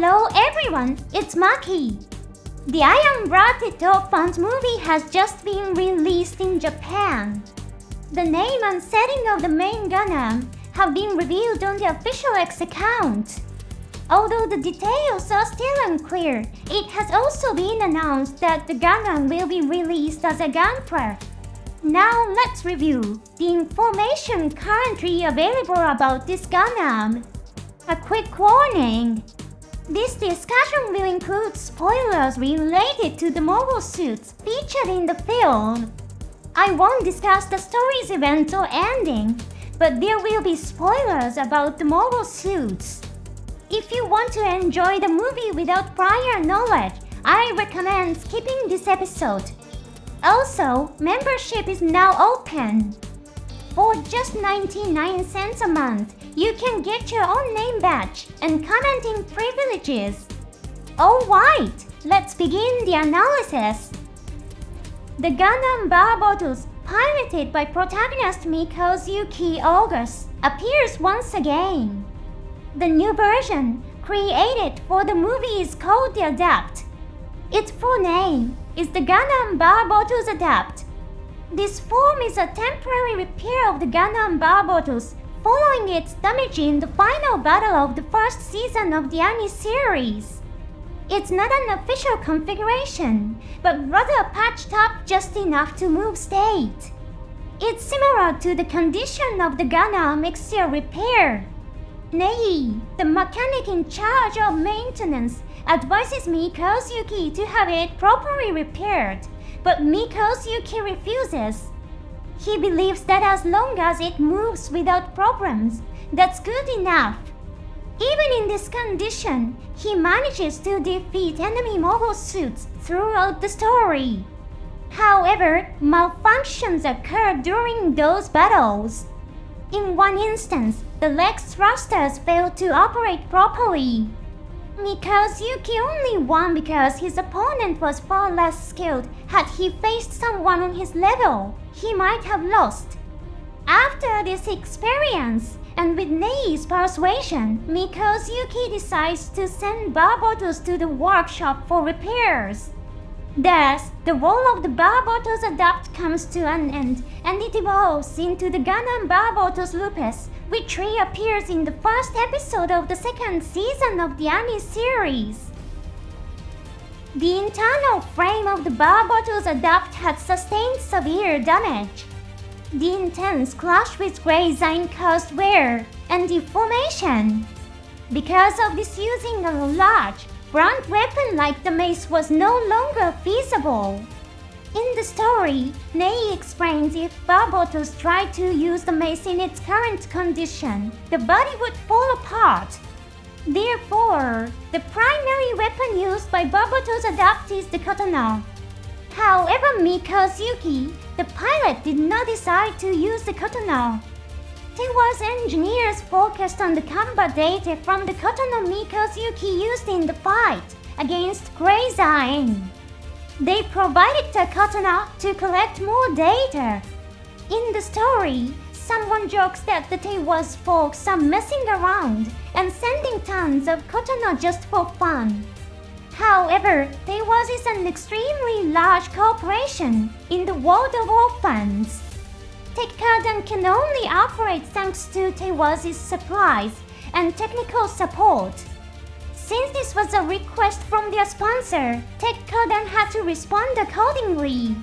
Hello everyone, it's Maki. The Iron-Blooded ORPHANS movie has just been released in Japan. The name and setting of the main Gundam have been revealed on the official X account. Although the details are still unclear, it has also been announced that the Gundam will be released as a gunpla. Now let's review the information currently available about this Gundam. A quick warning. This discussion will include spoilers related to the mobile suits featured in the film. I won't discuss the story's event or ending, but there will be spoilers about the mobile suits. If you want to enjoy the movie without prior knowledge, I recommend skipping this episode. Also, membership is now open. For just 99 cents a month, you can get your own name badge and commenting privileges. Alright, let's begin the analysis. The Gundam Barbatos, piloted by protagonist Mikazuki August, appears once again. The new version, created for the movie, is called the Adapt. Its full name is the Gundam Barbatos Adapt. This form is a temporary repair of the Gundam Barbatos following its damage in the final battle of the first season of the anime series. It's not an official configuration, but rather patched up just enough to move state. It's similar to the condition of the Gundam Exia repair. Nei, the mechanic in charge of maintenance, advises Mikazuki to have it properly repaired, but Mikazuki refuses. He believes that as long as it moves without problems, that's good enough. Even in this condition, he manages to defeat enemy mobile suits throughout the story. However, malfunctions occur during those battles. In one instance, the leg thrusters failed to operate properly. Mikazuki only won because his opponent was far less skilled. Had he faced someone on his level, he might have lost. After this experience, and with Nei's persuasion, Mikazuki decides to send Barbatos to the workshop for repairs. Thus, the role of the Barbatos Adapt comes to an end, and it evolves into the Gundam Barbatos Lupus, which reappears in the first episode of the second season of the anime series. The internal frame of the Barbatos Adapt had sustained severe damage. The intense clash with Grayzine caused wear and deformation. Because of this, using a large, blunt weapon like the mace was no longer feasible. In the story, Nei explains if Barbatos tried to use the mace in its current condition, the body would fall apart. Therefore, the primary weapon used by Barbatos Adapt is the Katana. However, Mikazuki, the pilot, did not decide to use the Katana. Tewa's engineers focused on the combat data from the Katana Mikazuki used in the fight against Grayzine. They provided the Katana to collect more data. In the story, someone jokes that the Tewa's folks are messing around and sending tons of Katana just for fun. However, Tewa's is an extremely large corporation in the world of orphans. Katana can only operate thanks to Tewa's supplies and technical support. Since this was a request from their sponsor, Katana had to respond accordingly.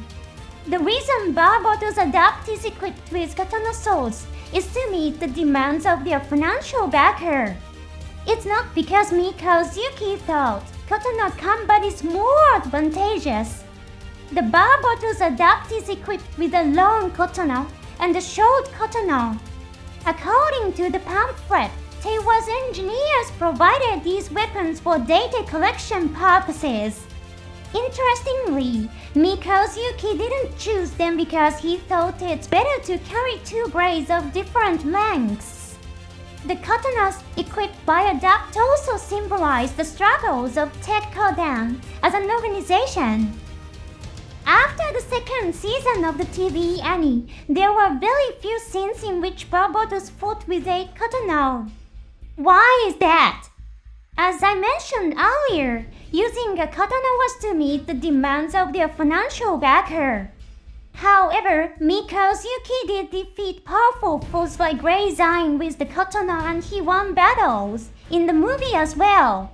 The reason Barbatos Adapt is equipped with katana swords is to meet the demands of their financial backer. It's not because Mikazuki thought katana combat is more advantageous. The Barbatos Adapt is equipped with a long katana and a short katana. According to the pamphlet, Tewa's engineers provided these weapons for data collection purposes. Interestingly, Mikazuki didn't choose them because he thought it's better to carry two grades of different lengths. The katanas equipped by Adapt also symbolize the struggles of Katana as an organization. After the second season of the TV anime, there were very few scenes in which Barbatos fought with a katana. Why is that? As I mentioned earlier, using a katana was to meet the demands of their financial backer. However, Mikazuki did defeat powerful foes like Ray with the katana and he won battles in the movie as well.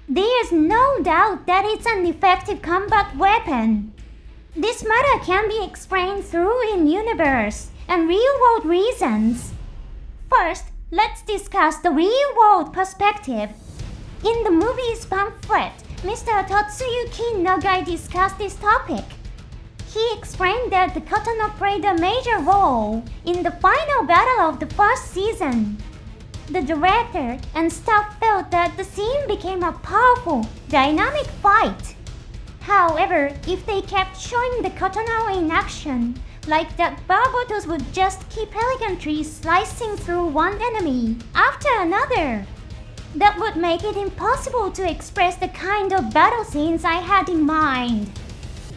There's no doubt that it's an effective combat weapon. This matter can be explained through in-universe and real-world reasons. First, let's discuss the real-world perspective. In the movie's pamphlet, Mr. Tatsuyuki Nagai discussed this topic. He explained that the katana played a major role in the final battle of the first season. The director and staff felt that the scene became a powerful, dynamic fight. However, if they kept showing the katana in action, like that Barbatos would just keep elegantly slicing through one enemy after another, that would make it impossible to express the kind of battle scenes I had in mind.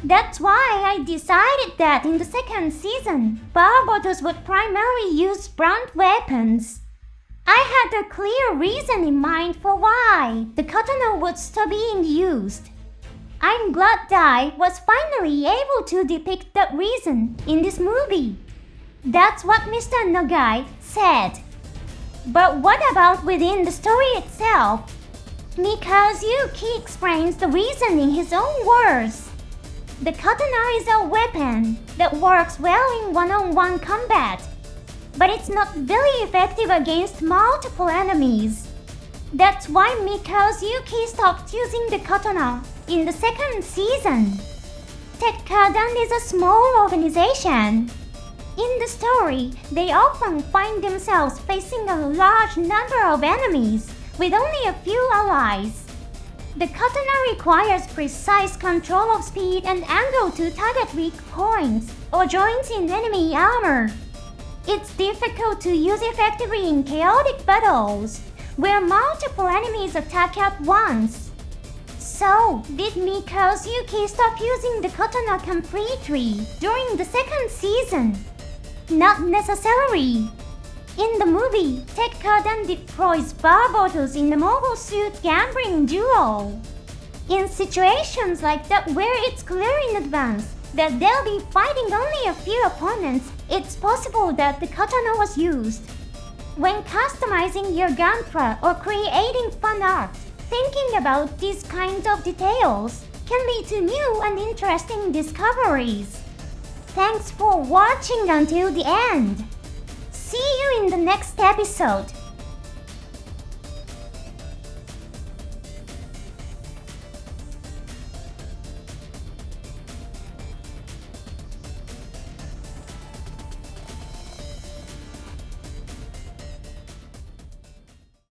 That's why I decided that in the second season, Barbatos would primarily use blunt weapons. I had a clear reason in mind for why the katana would stop being used. I'm glad that I was finally able to depict that reason in this movie. That's what Mr. Nagai said. But what about within the story itself? Mikazuki explains the reason in his own words. The katana is a weapon that works well in one-on-one combat, but it's not very effective against multiple enemies. That's why Mikazuki stopped using the katana in the second season. Tekkadan is a small organization. In the story, they often find themselves facing a large number of enemies with only a few allies. The katana requires precise control of speed and angle to target weak points or joints in enemy armor. It's difficult to use effectively in chaotic battles, where multiple enemies attack at once. So, did Mikazuki stop using the katana completely during the second season? Not necessarily. In the movie, Tekkadan deploys Barbatos in the mobile suit gambling duel. In situations like that where it's clear in advance that they'll be fighting only a few opponents, it's possible that the katana was used. When customizing your gunpla or creating fan art, thinking about these kinds of details can lead to new and interesting discoveries. Thanks for watching until the end. See you in the next episode.